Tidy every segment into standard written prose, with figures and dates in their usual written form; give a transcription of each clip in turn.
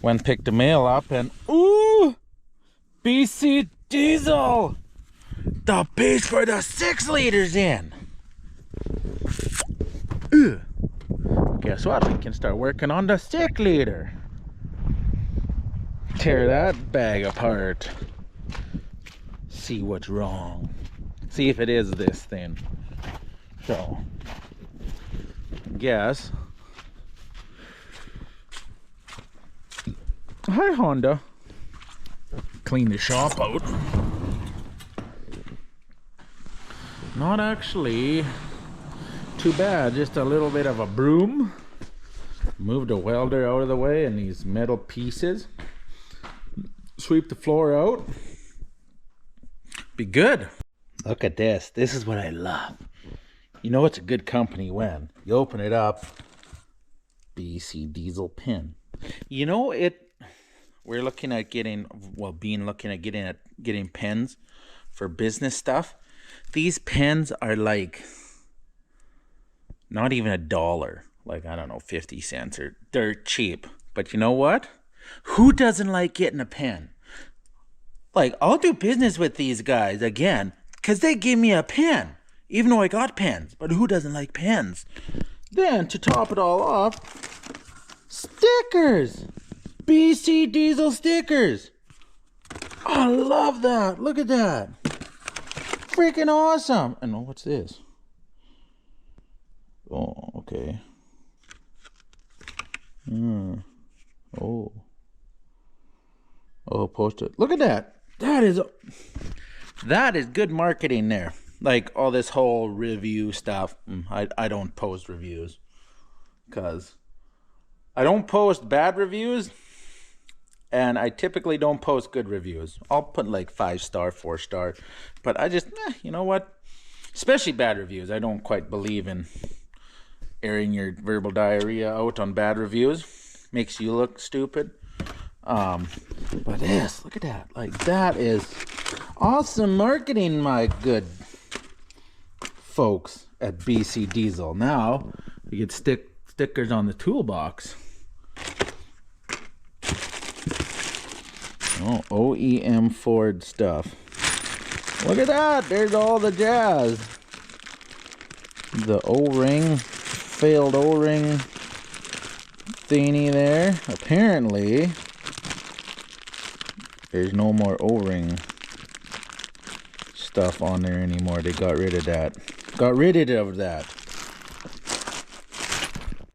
Went picked the mail up and ooh, BC Diesel, the piece for the 6 liters in. Guess what? We can start working on the 6 liter. Tear that bag apart. See what's wrong. See if it is this thing. So, guess. Hi, Honda. Clean the shop out. Not actually too bad, just a little bit of a broom. Move the welder out of the way and these metal pieces. Sweep the floor out. Be good. Look at this. This is what I love. You know it's a good company when you open it up. BC Diesel pin. You know we're looking at getting getting pens for business stuff. These pens are like not even $1. Like, I don't know, 50 cents, or they're cheap. But you know what? Who doesn't like getting a pen? Like, I'll do business with these guys again because they give me a pen, even though I got pens. But who doesn't like pens? Then, to top it all off, stickers. BC Diesel stickers. I love that. Look at that. Freaking awesome. And what's this? Oh, okay. Oh, post it. Look at that. That is good marketing there. Like all this whole review stuff. I don't post reviews because I don't post bad reviews, and I typically don't post good reviews. I'll put like 5-star, 4-star, but I just, you know what? Especially bad reviews. I don't quite believe in airing your verbal diarrhea out on bad reviews. Makes you look stupid. But this, look at that. Like, that is awesome marketing, my good folks at BC Diesel. Now, you get stickers on the toolbox. Oh, OEM Ford stuff. Look at that. There's all the jazz. The O-ring, failed O-ring thingy there. Apparently, there's no more O-ring stuff on there anymore. They got rid of that.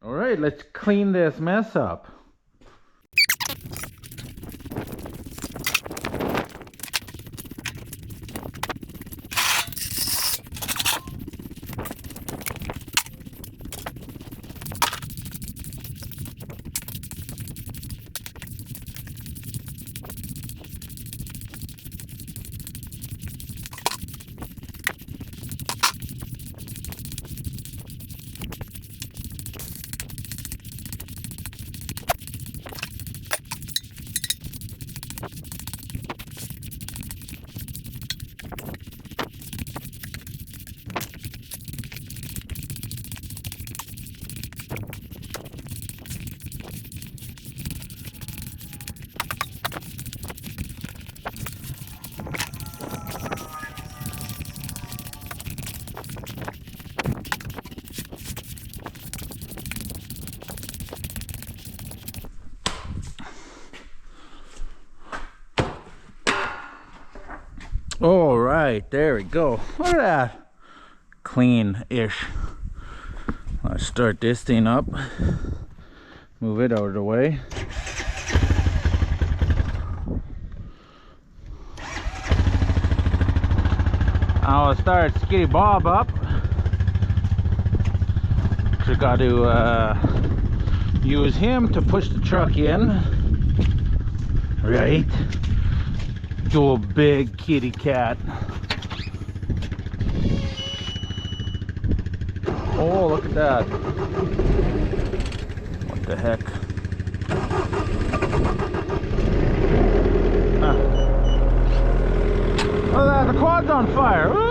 All right, let's clean this mess up. All right, there we go. Look at that. Clean-ish. Let's start this thing up. Move it out of the way. I'll start Skitty Bob up. So got to use him to push the truck in. Right? To a big kitty cat. Oh, look at that. What the heck? Oh, the quad's on fire. Woo!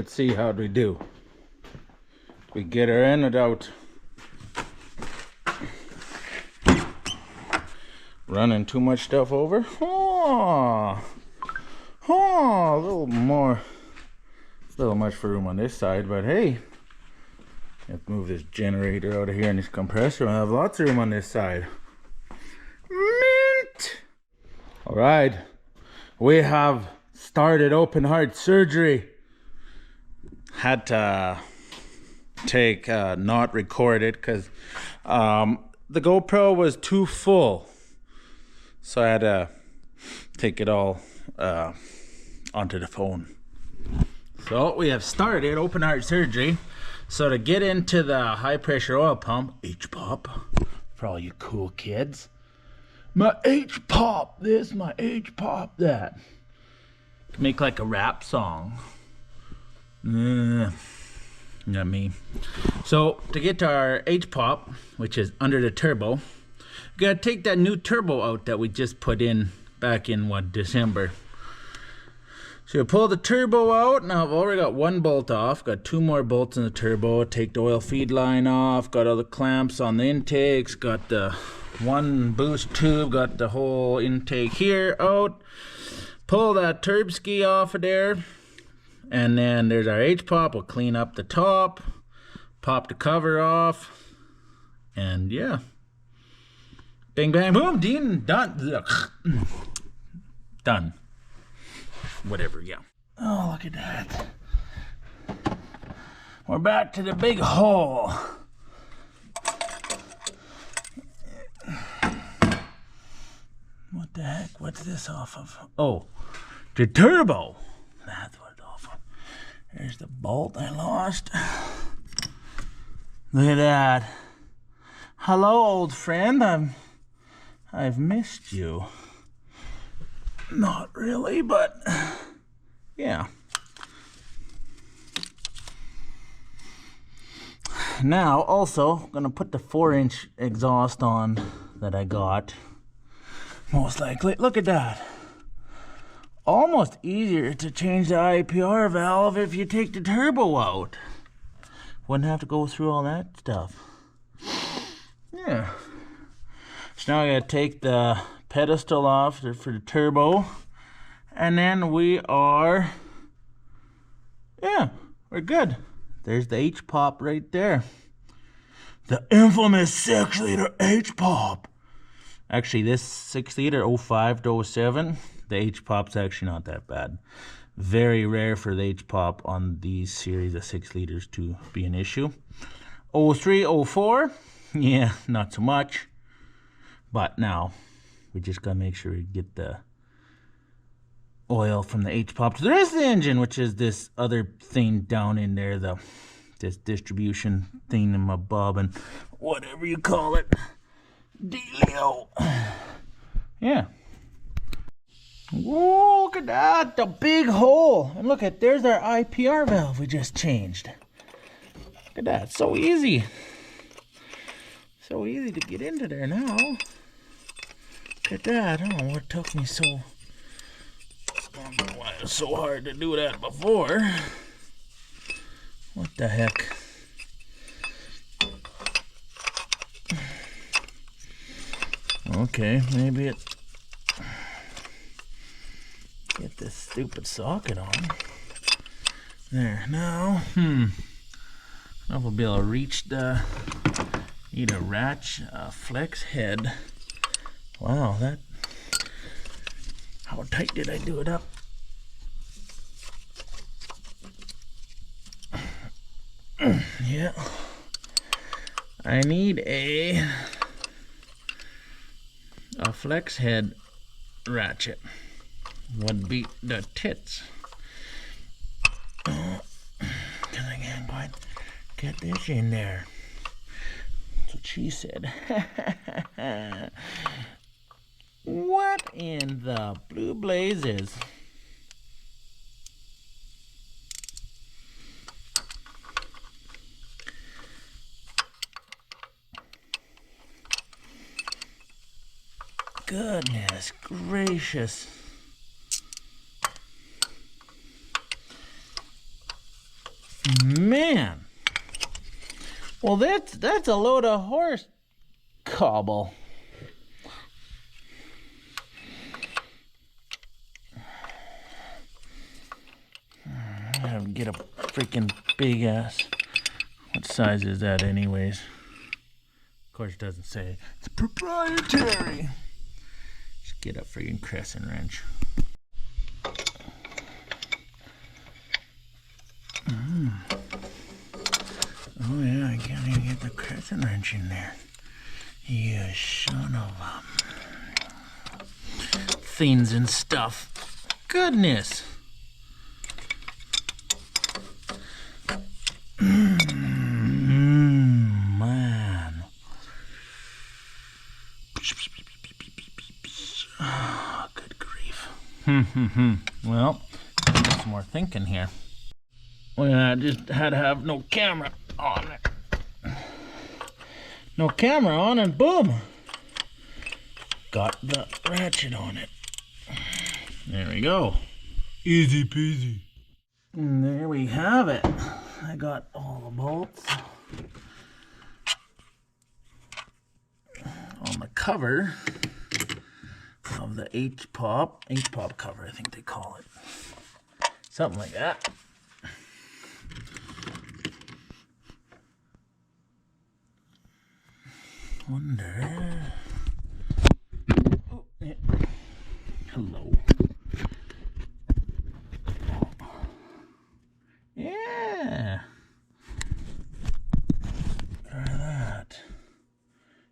Let's see how we do. We get her in and out. Running too much stuff over. Oh, a little more. It's a little much for room on this side, but hey, let's move this generator out of here and this compressor. I'll have lots of room on this side. Mint. All right, we have started open heart surgery. Had to take not record it because the GoPro was too full, so I had to take it all onto the phone. So we have started open heart surgery. So to get into the high pressure oil pump, H-pop, for all you cool kids, my H-pop this, my H-pop that. Make like a rap song. Not me. So to get to our H-pop, which is under the turbo, we gotta take that new turbo out that we just put in back in December. So you pull the turbo out. Now I've already got one bolt off, got two more bolts in the turbo. Take the oil feed line off, got all the clamps on the intakes, got the one boost tube, got the whole intake here out. Pull that turb ski off of there. And then there's our H-pop. We'll clean up the top, pop the cover off, and yeah. Bing, bang, boom, Dean, done. Done. Whatever, yeah. Oh, look at that. We're back to the big hole. What the heck? What's this off of? Oh, the turbo. That's what it's off of. There's the bolt I lost. Look at that. Hello, old friend. I've missed you. Not really, but yeah. Now, also, I'm gonna put the 4-inch exhaust on that I got. Most likely. Look at that. Almost easier to change the IPR valve if you take the turbo out. Wouldn't have to go through all that stuff. Yeah. So now I gotta take the pedestal off for the turbo. And then we are, yeah, we're good. There's the H-pop right there. The infamous 6-liter H-pop. Actually, this 6-liter 05 to 07, the H-pop's actually not that bad. Very rare for the H-pop on these series of 6 liters to be an issue. 03, 04, yeah, not so much. But now, we just gotta make sure we get the oil from the H-pop to the rest of the engine, which is this other thing down in there, this distribution thing in my bob and whatever you call it. Dealio. Yeah. Whoa, look at that, the big hole. And look at, there's our IPR valve we just changed. Look at that, so easy. So easy to get into there now. Look at that, I don't know what took me so, I don't know why it was so hard to do that before. What the heck? Okay, maybe it, get this stupid socket on. There, now, I will be able to reach the, need a ratchet, flex head. Wow, that, how tight did I do it up? Yeah, I need a flex head ratchet. Would beat the tits. Cause I can't quite get this in there. That's what she said. What in the blue blazes? Goodness gracious. Man. Well, that's a load of horse cobble. I gotta get a freaking big ass. What size is that anyways? Of course it doesn't say. It's proprietary. Just get a freaking crescent wrench. Oh yeah, I can't even get the crescent wrench in there. You son of a... Things and stuff. Goodness. Man. Oh, good grief. Well, some more thinking here. Well, I just had to have no camera on it. No camera on, and boom! Got the ratchet on it. There we go. Easy peasy. And there we have it. I got all the bolts on the cover of the H-pop cover, I think they call it. Something like that. Wonder. Oh, yeah. Hello. Yeah. Try that.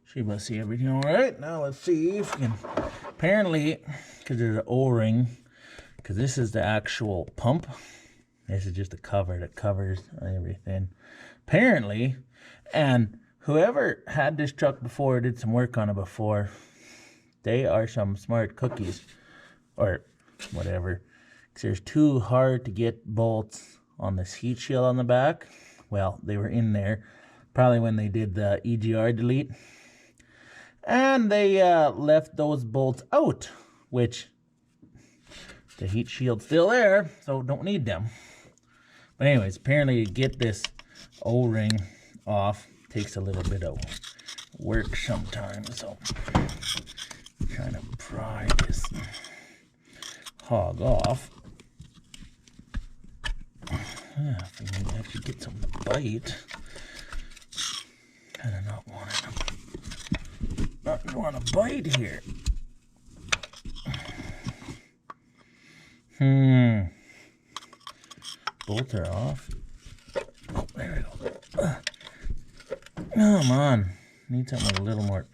She must see everything all right. Now let's see if we can. Apparently, because there's an O-ring, because this is the actual pump. This is just a cover that covers everything. Apparently, and whoever had this truck before, did some work on it before, they are some smart cookies, or whatever. Because there's two hard to get bolts on this heat shield on the back. Well, they were in there probably when they did the EGR delete. And they left those bolts out, which the heat shield's still there, so don't need them. But anyways, apparently to get this O-ring off takes a little bit of work sometimes, so I'm trying to pry this hog off. Yeah, if we can actually get something to bite. Kind of not want to bite here. Bolts are off. Oh, there we go. Come on. Need something with a little more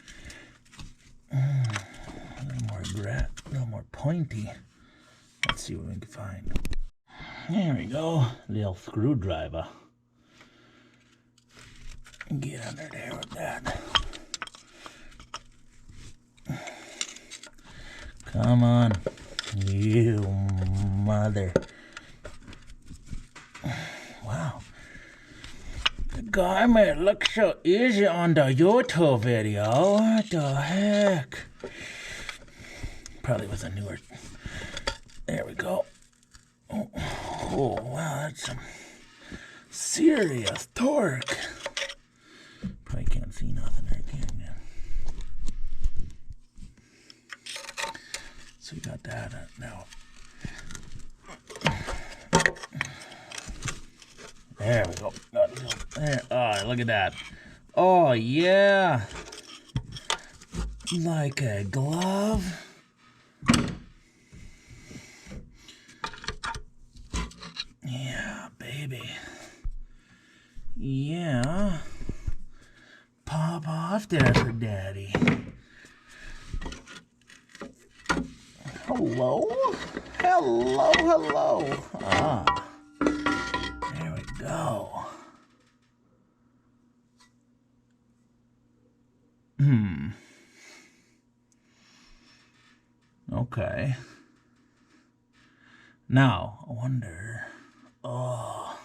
pointy. Let's see what we can find. There we go. Little screwdriver. Get under there with that. Come on. You mother. Wow. The guy made it look so easy on the YouTube video. What the heck? Probably was a newer. There we go. Oh, wow, that's some serious torque. Probably can't see nothing there, can you? So we got that now. There we go. Got a little, there. Oh, look at that. Oh, yeah. Like a glove. Yeah, baby. Yeah. Pop off there for daddy. Hello? Hello, hello. Ah. There we go. Okay. Now, I wonder... Oh.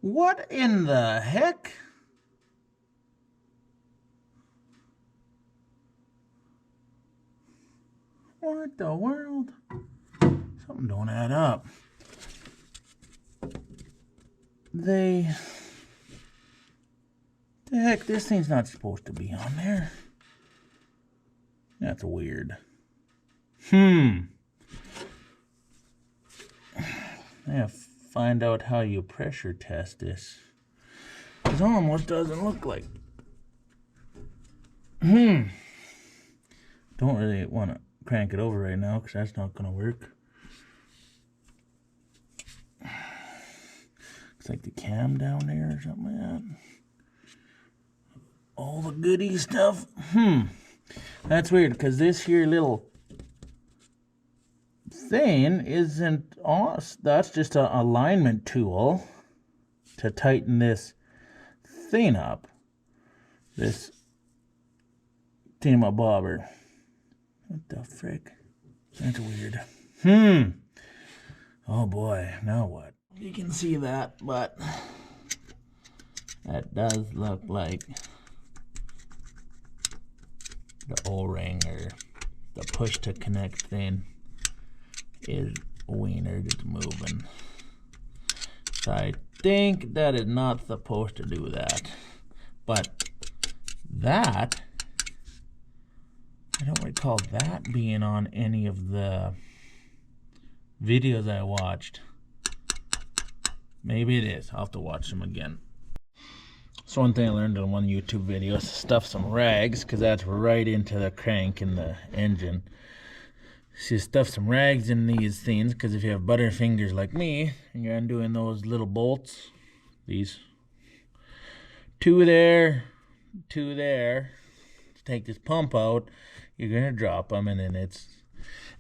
What in the heck? What the world? Something don't add up. the heck, this thing's not supposed to be on there. That's weird. I have to find out how you pressure test this. It almost doesn't look like. Don't really want to crank it over right now because that's not going to work. Looks like the cam down there or something like that. All the goodie stuff. That's weird because this here little thing isn't us. That's just an alignment tool to tighten this thing up. This bobber. What the frick? That's weird. Oh boy, now what? You can see that, but that does look like the O-ring or the push to connect thing is wiener just moving. So I think that is not supposed to do that. But that, I don't recall that being on any of the videos I watched. Maybe it is. I'll have to watch them again. So one thing I learned in one YouTube video is to stuff some rags, because that's right into the crank and the engine. So you stuff some rags in these things, because if you have butterfingers like me, and you're undoing those little bolts, these, two there, to take this pump out, you're going to drop them, and then it's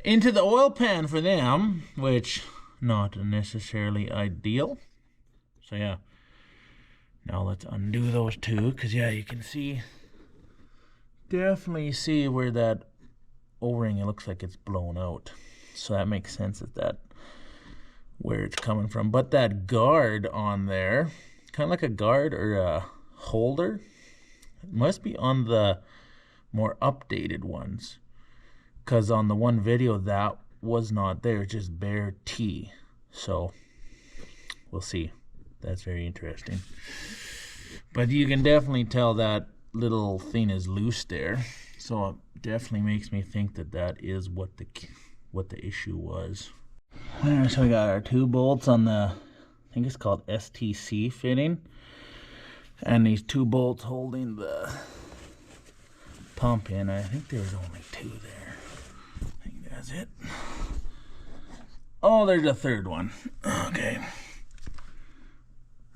into the oil pan for them, which not necessarily ideal. So yeah. Now let's undo those two, because yeah, you can see, definitely see where that O-ring, it looks like it's blown out. So that makes sense that where it's coming from. But that guard on there, kind of like a guard or a holder, it must be on the more updated ones. Because on the one video that was not there, just bare T. So we'll see. That's very interesting. But you can definitely tell that little thing is loose there. So it definitely makes me think that that is what the issue was. So we got our two bolts on the, I think it's called STC fitting. And these two bolts holding the pump in. I think there was only two there. I think that's it. Oh, there's a third one. Okay.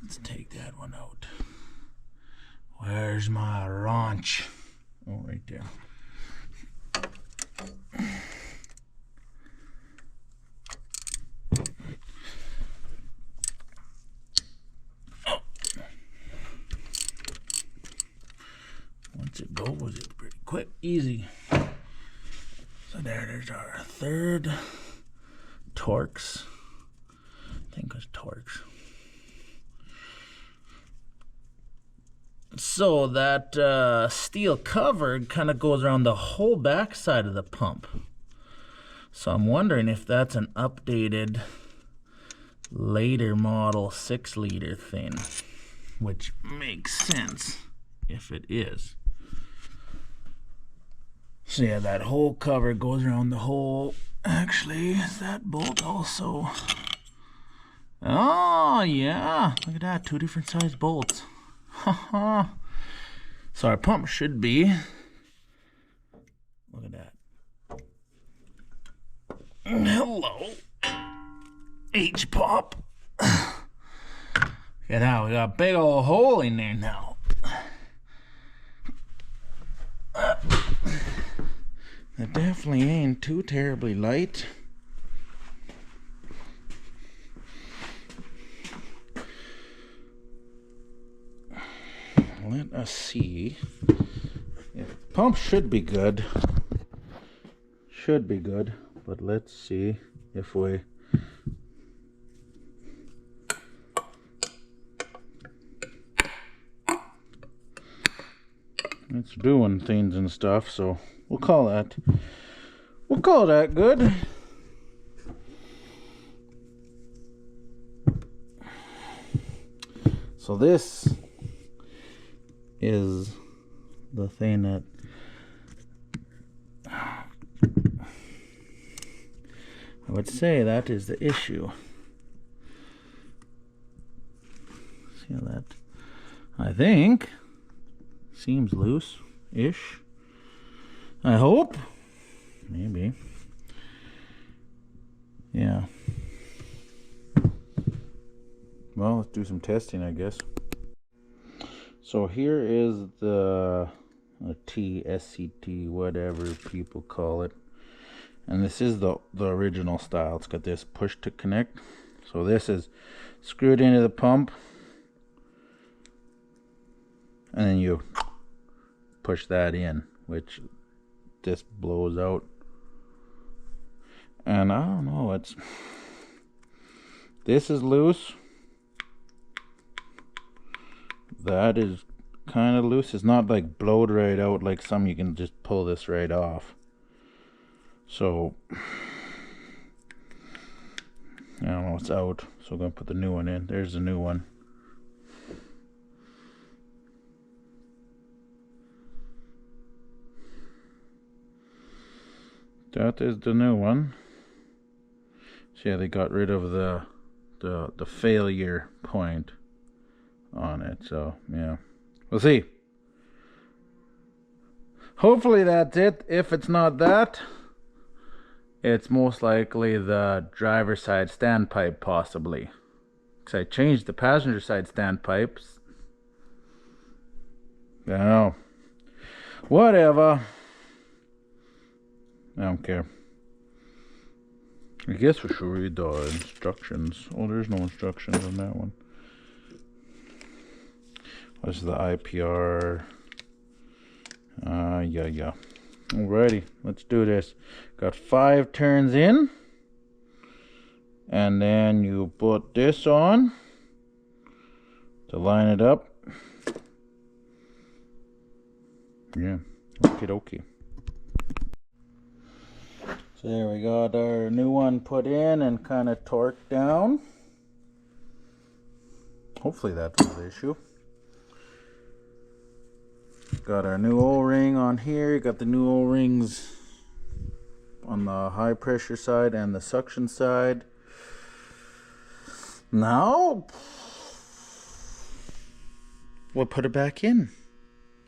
Let's take that one out. Where's my wrench? Oh, right there. Oh. Once it goes, it's pretty quick, easy. So there's our third Torx. I think it's Torx. So that steel cover kind of goes around the whole back side of the pump. So I'm wondering if that's an updated later model 6-liter thing, which makes sense if it is. So yeah, that whole cover goes around the whole. Actually, is that bolt also? Oh yeah, look at that, two different size bolts. Haha. So our pump should be, look at that. Hello, H-pop. Look at that, we got a big old hole in there now. It definitely ain't too terribly light. Let us see. Yeah, pump should be good. Should be good, but let's see if we. It's doing things and stuff, so we'll call that good. So this is the thing that I would say that is the issue. See how that, I think, seems loose-ish. I hope. Maybe. Yeah. Well, let's do some testing, I guess. So here is the SCT, whatever people call it. And this is the original style. It's got this push to connect. So this is screwed into the pump. And then you push that in, which this blows out. And I don't know, this is loose. That is kind of loose. It's not like blowed right out like some. You can just pull this right off. So I don't know, it's out. So I'm going to put the new one in. There's the new one. That is the new one. So yeah, they got rid of the failure point on it. So yeah, we'll see. Hopefully that's it. If it's not that, it's most likely the driver's side standpipe, possibly. Because I changed the passenger side standpipes. I don't know. Whatever. I don't care. I guess we should read the instructions. Oh, there's no instructions on that one. This is the IPR. Yeah. Alrighty, let's do this. Got 5 turns in. And then you put this on to line it up. Yeah, okie dokie. So there we got our new one put in and kind of torqued down. Hopefully that was the issue. Got our new O-ring on here. Got the new O-rings on the high pressure side and the suction side. Now we'll put it back in.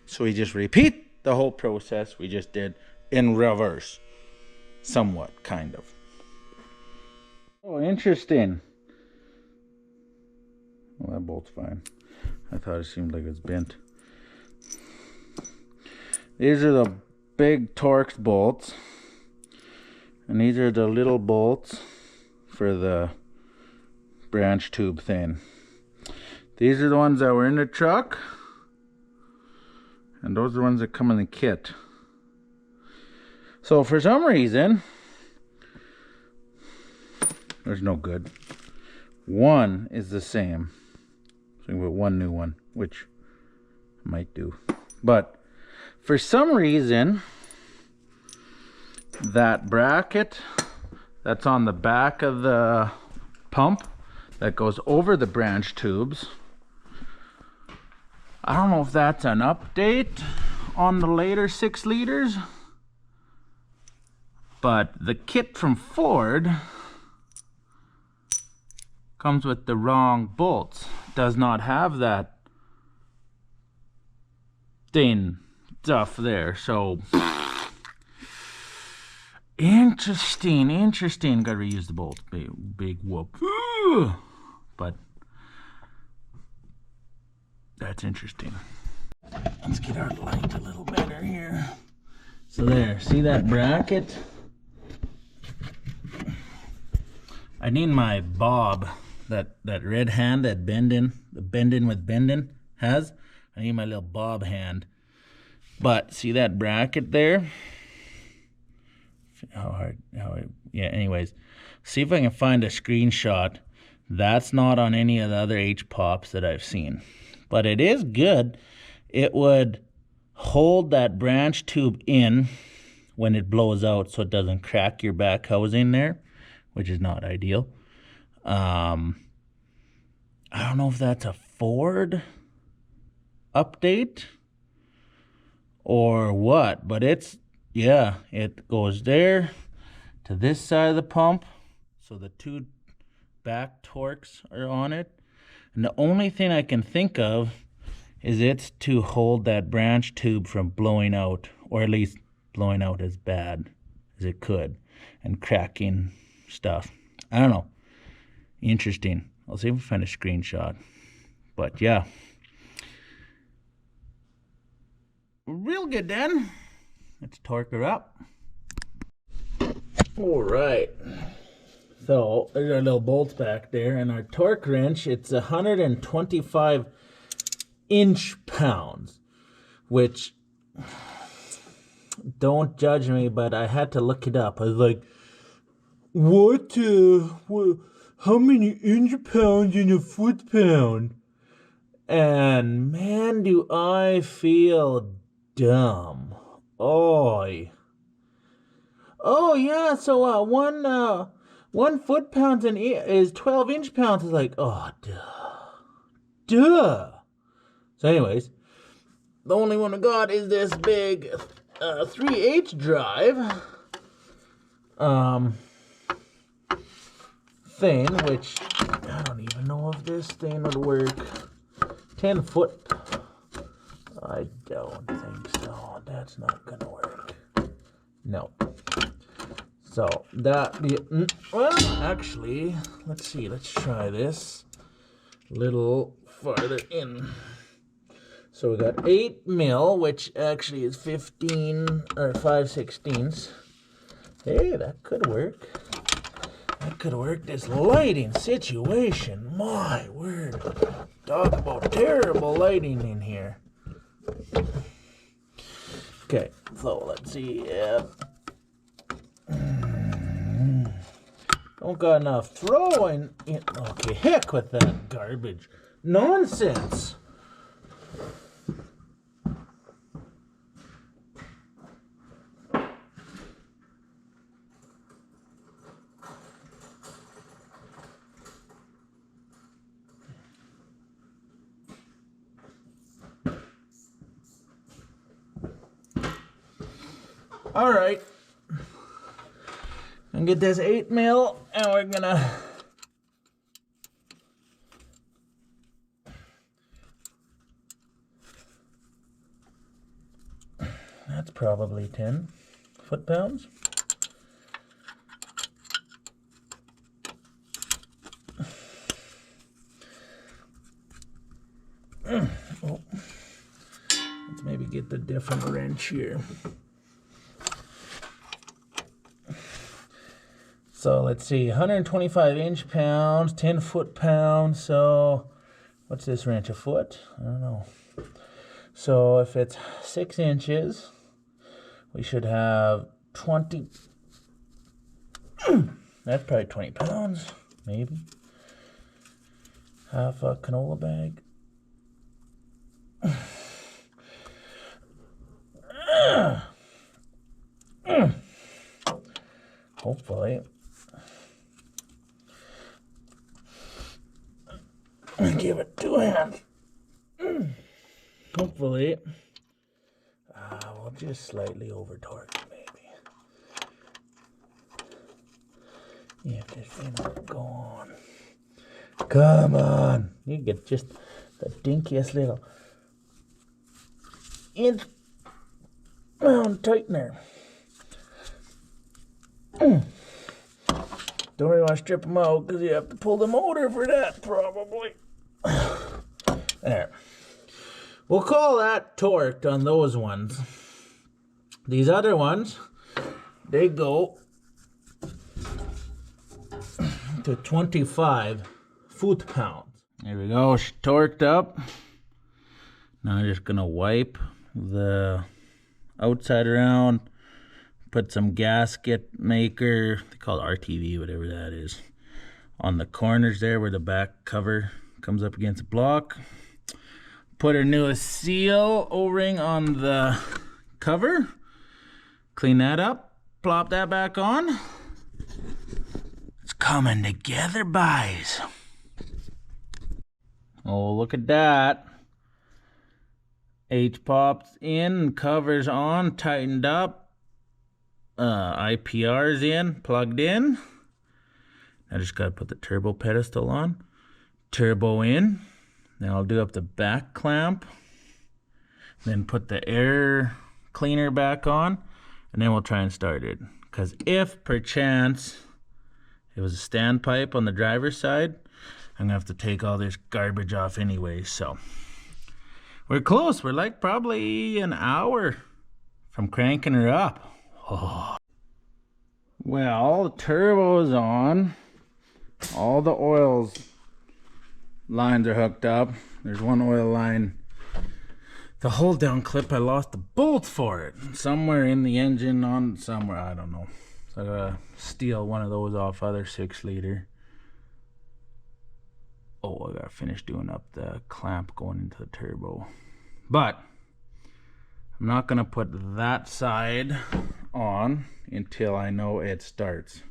So we just repeat the whole process we just did in reverse. Somewhat, kind of. Oh, interesting. Well, that bolt's fine. I thought it seemed like it was bent. These are the big Torx bolts. And these are the little bolts for the branch tube thing. These are the ones that were in the truck. And those are the ones that come in the kit. So for some reason, there's no good. One is the same. So we put one new one, which I might do. But for some reason, that bracket that's on the back of the pump that goes over the branch tubes, I don't know if that's an update on the later 6 liters. But the kit from Ford comes with the wrong bolts. Does not have that thin stuff there. So interesting. Gotta reuse the bolts. Big whoop. But that's interesting. Let's get our light a little better here. So there, see that bracket? I need my bob, that red hand that the bending with bending has. I need my little bob hand. But see that bracket there? Yeah, anyways. See if I can find a screenshot. That's not on any of the other H-Pops that I've seen. But it is good. It would hold that branch tube in when it blows out so it doesn't crack your back housing there, which is not ideal. I don't know if that's a Ford update or what, but it's, yeah, it goes there to this side of the pump, so the two back torques are on it, and the only thing I can think of is it's to hold that branch tube from blowing out, or at least blowing out as bad as it could and cracking stuff. I don't know. Interesting. I'll see if I find a screenshot. But yeah. Real good then. Let's torque her up. All right. So there's our little bolts back there, and our torque wrench, it's 125 inch-pounds, which, don't judge me, but I had to look it up. I was like, what how many inch-pounds in a foot-pound? And man, do I feel dumb. Oh yeah, so one foot-pound is 12 inch-pounds. It's like, oh, duh. So anyways, the only one I got is this big 3H drive thing, which I don't even know if this thing would work. 10 foot. I don't think so. That's not gonna work. No. So well, actually, let's see. Let's try this a little farther in. So we got 8 mil, which actually is 15 or 5/16. Hey, that could work. That could work. This lighting situation, my word. Talk about terrible lighting in here. Okay, so let's see. Don't got enough throwing in. Okay, heck with that garbage. Nonsense. All right, and get this 8 mil, and we're gonna that's probably 10 foot-pounds. Oh, let's maybe get the different wrench here. So let's see, 125 inch-pounds, 10 foot-pounds. So what's this wrench, a foot? I don't know. So if it's 6 inches, we should have 20. That's probably 20 pounds, maybe. Half a canola bag. Hopefully. Give it 2 hands. Hopefully. We'll just slightly over torque it, maybe. Yeah, this thing will go on. Come on. You get just the dinkiest little inch pound tightener. Don't really want to strip them out because you have to pull the motor for that, probably. There. We'll call that torqued on those ones. These other ones, they go to 25 foot-pounds. There we go, torqued up. Now I'm just gonna wipe the outside around, put some gasket maker, they call it RTV, whatever that is, on the corners there where the back cover comes up against the block. Put our newest seal O-ring on the cover. Clean that up, plop that back on. It's coming together, boys. Oh, look at that. H-pops in, covers on, tightened up. IPR's in, plugged in. I just gotta put the turbo pedestal on. Turbo in. Then I'll do up the back clamp. Then put the air cleaner back on. And then we'll try and start it. Because if perchance it was a standpipe on the driver's side, I'm gonna have to take all this garbage off anyway. So we're close. We're like probably an hour from cranking her up. Oh. Well, the turbo is on. All the oils lines are hooked up. There's one oil line. The hold down clip, I lost the bolt for it. Somewhere in the engine on somewhere, I don't know. So I gotta steal one of those off other 6-liter. Oh, I gotta finish doing up the clamp going into the turbo. But I'm not gonna put that side on until I know it starts.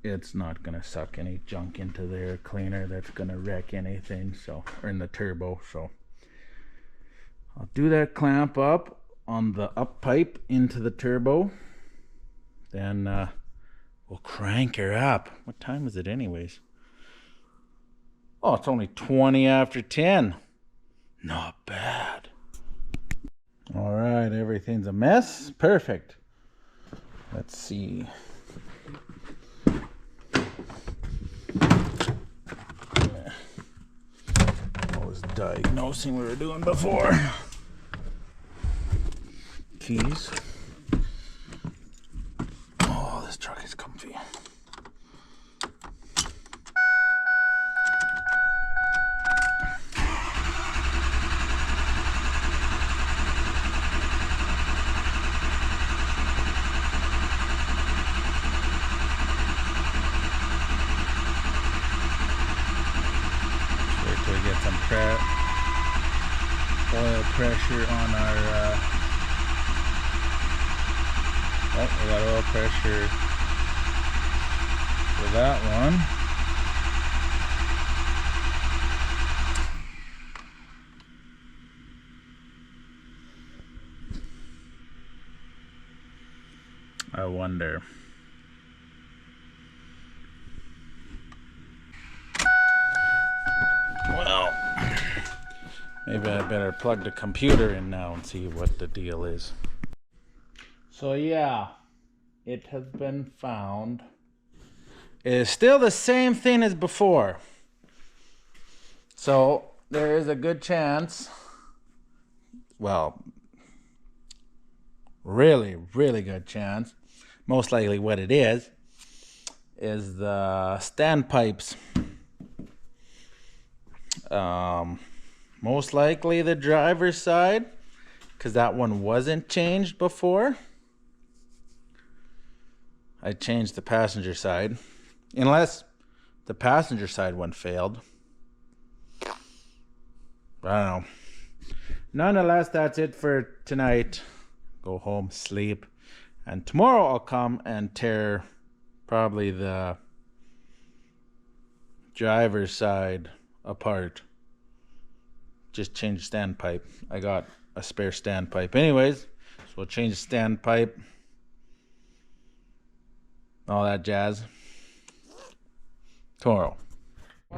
It's not gonna suck any junk into the air cleaner that's gonna wreck anything, so, or in the turbo. So I'll do that clamp up on the up pipe into the turbo. Then we'll crank her up. What time is it anyways? Oh, it's only 20 after 10. Not bad. All right, everything's a mess. Perfect. Let's see. I was diagnosing what we were doing before. Keys. Oh, this truck is comfy. Get some oil pressure on our oh, we got oil pressure for that one. I wonder. Well, maybe I better plug the computer in now and see what the deal is. So yeah, it has been found. It is still the same thing as before. So there is a good chance, well, really, really good chance, most likely what it is the standpipes. Most likely the driver's side, because that one wasn't changed before. I changed the passenger side, unless the passenger side one failed. I don't know. Nonetheless, that's it for tonight. Go home, sleep, and tomorrow I'll come and tear probably the driver's side apart. Just change the standpipe. I got a spare standpipe anyways, so we'll change the standpipe, all that jazz, tomorrow.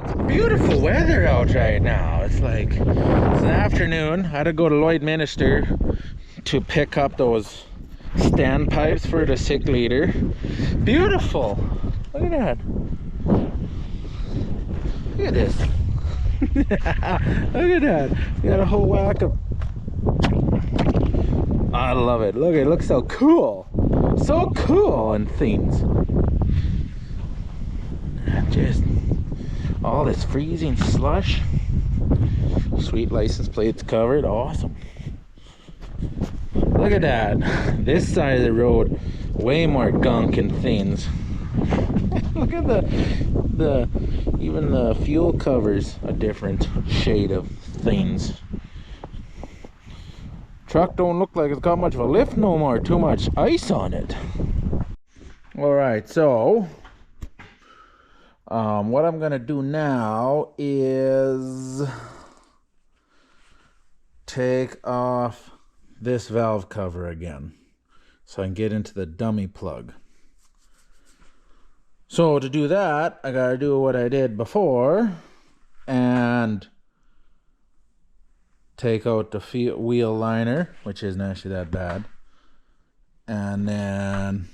It's beautiful weather out right now. It's like, it's an afternoon. I had to go to Lloydminster to pick up those standpipes for the 6-liter. Beautiful. Look at that. Look at this. Look at that. We got a whole whack of... I love it. Look, it looks so cool. So cool and things. Just all this freezing slush. Sweet license plates covered. Awesome. Look at that. This side of the road, way more gunk and things. Look at the even the fuel covers a different shade of things. Truck don't look like it's got much of a lift no more. Too much ice on it. All right, so What I'm gonna do now is take off this valve cover again so I can get into the dummy plug. So to do that, I gotta do what I did before and take out the wheel liner, which isn't actually that bad, and then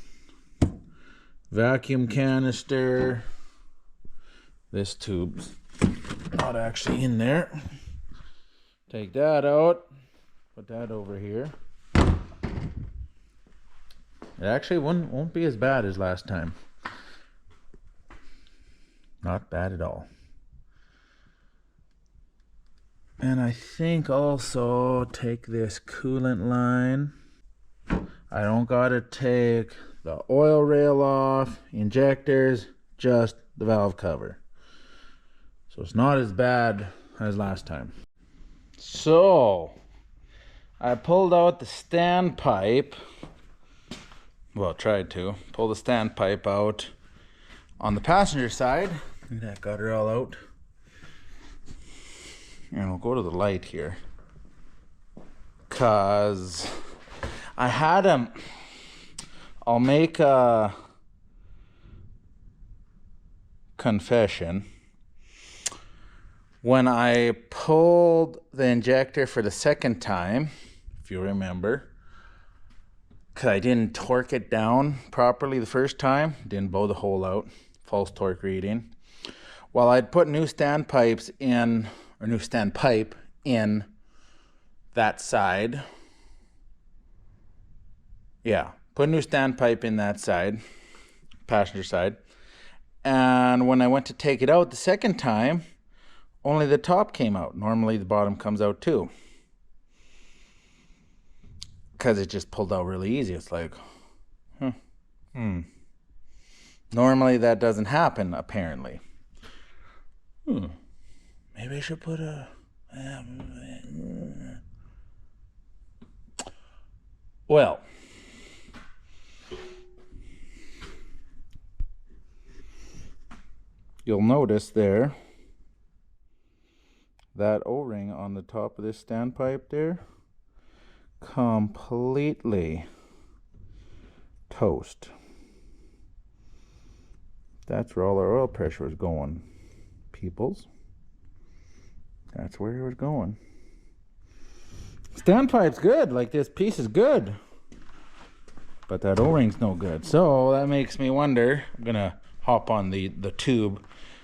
vacuum canister. This tube's not actually in there. Take that out, put that over here. It actually won't be as bad as last time. Not bad at all. And I think also take this coolant line. I don't gotta take the oil rail off, injectors, just the valve cover. So it's not as bad as last time. So I pulled out the standpipe. Well, tried to pull the standpipe out on the passenger side. That got her all out. And we'll go to the light here. Cause I had him. I'll make a confession. When I pulled the injector for the second time, if you remember, because I didn't torque it down properly the first time, didn't blow the hole out, false torque reading. Well, I'd put new standpipes in, or new standpipe in that side. Yeah, put new standpipe in that side, passenger side. And when I went to take it out the second time, only the top came out. Normally the bottom comes out too. Because it just pulled out really easy. It's like, Normally that doesn't happen, apparently. Maybe I should put a... Well, you'll notice there that O-ring on the top of this standpipe there, completely toast. That's where all our oil pressure was going, peoples. That's where it was going. Standpipe's good, like this piece is good, but that O-ring's no good. So that makes me wonder, I'm gonna hop on the tube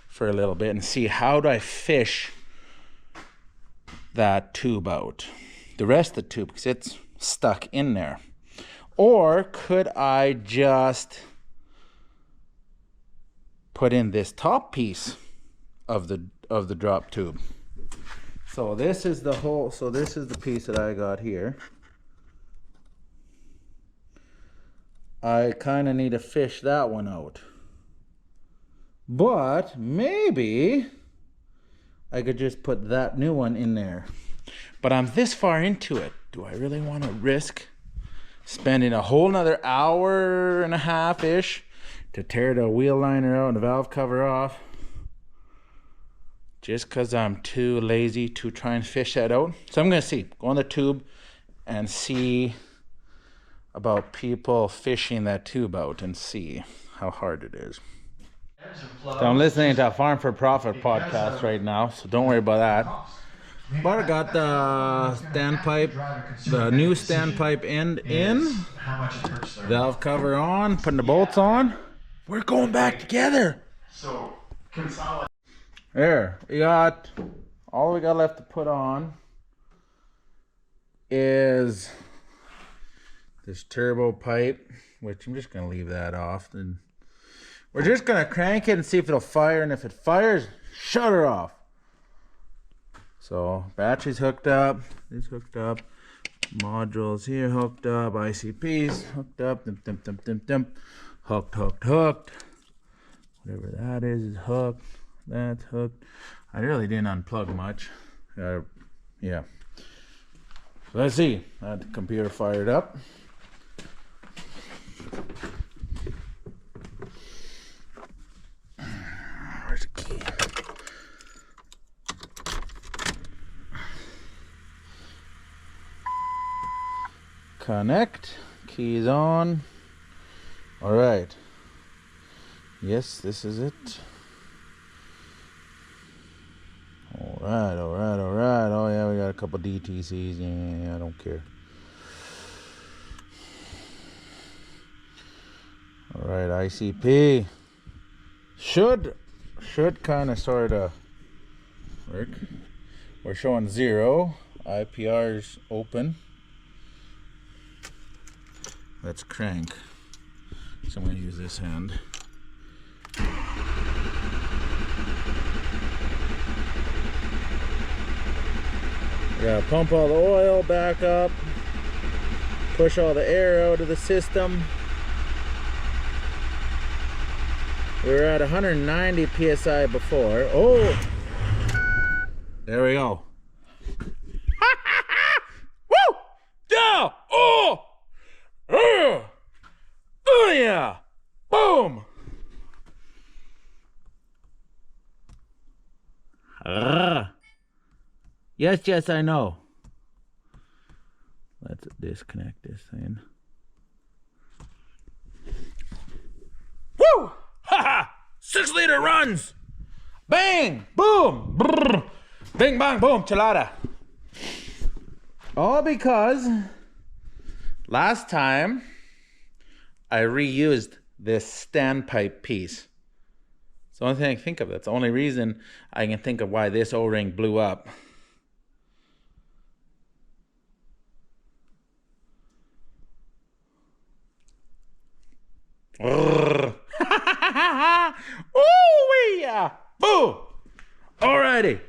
for a little bit and see how do I fish that tube out, the rest of the tube, because it's stuck in there. Or could I just put in this top piece of the drop tube? So this is the whole, so this is the piece that I got here. I kind of need to fish that one out. But maybe I could just put that new one in there. But I'm this far into it. Do I really want to risk spending a whole nother hour and a half-ish to tear the wheel liner out and the valve cover off? Just because I'm too lazy to try and fish that out. So I'm going to see. Go on the tube and see about people fishing that tube out and see how hard it is. So I'm listening to a Farm for Profit podcast right now, so don't worry about that. But I got the standpipe, the new standpipe end in, valve cover on, putting the bolts on. We're going back together. So consolidate. There, we got, all we got left to put on is this turbo pipe, which I'm just going to leave that off. And we're just going to crank it and see if it'll fire, and if it fires, shut her off. So, battery's hooked up, this hooked up, modules here hooked up, ICPs hooked up, hooked. Whatever that is hooked. That's hooked. I really didn't unplug much. Yeah. So let's see. I had the computer fired up. Connect. Keys on. All right. Yes, this is it. All right. Oh yeah, we got a couple DTCs. Yeah, I don't care. All right, ICP should kind of sort of work. We're showing 0. IPR's open. Let's crank. So I'm going to use this hand. We gotta pump all the oil back up, push all the air out of the system. We were at 190 psi before. Oh, there we go. Woo! Yeah! Oh! Oh yeah! Boom! Yes, I know. Let's disconnect this thing. Woo! Ha ha! 6-liter runs! Bang! Boom! Brrr. Bing bang boom! Chelada. All because last time I reused this standpipe piece. It's the only thing I can think of. That's the only reason I can think of why this O-ring blew up. Ooh, yeah! Boom! Alrighty,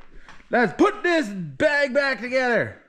let's put this bag back together.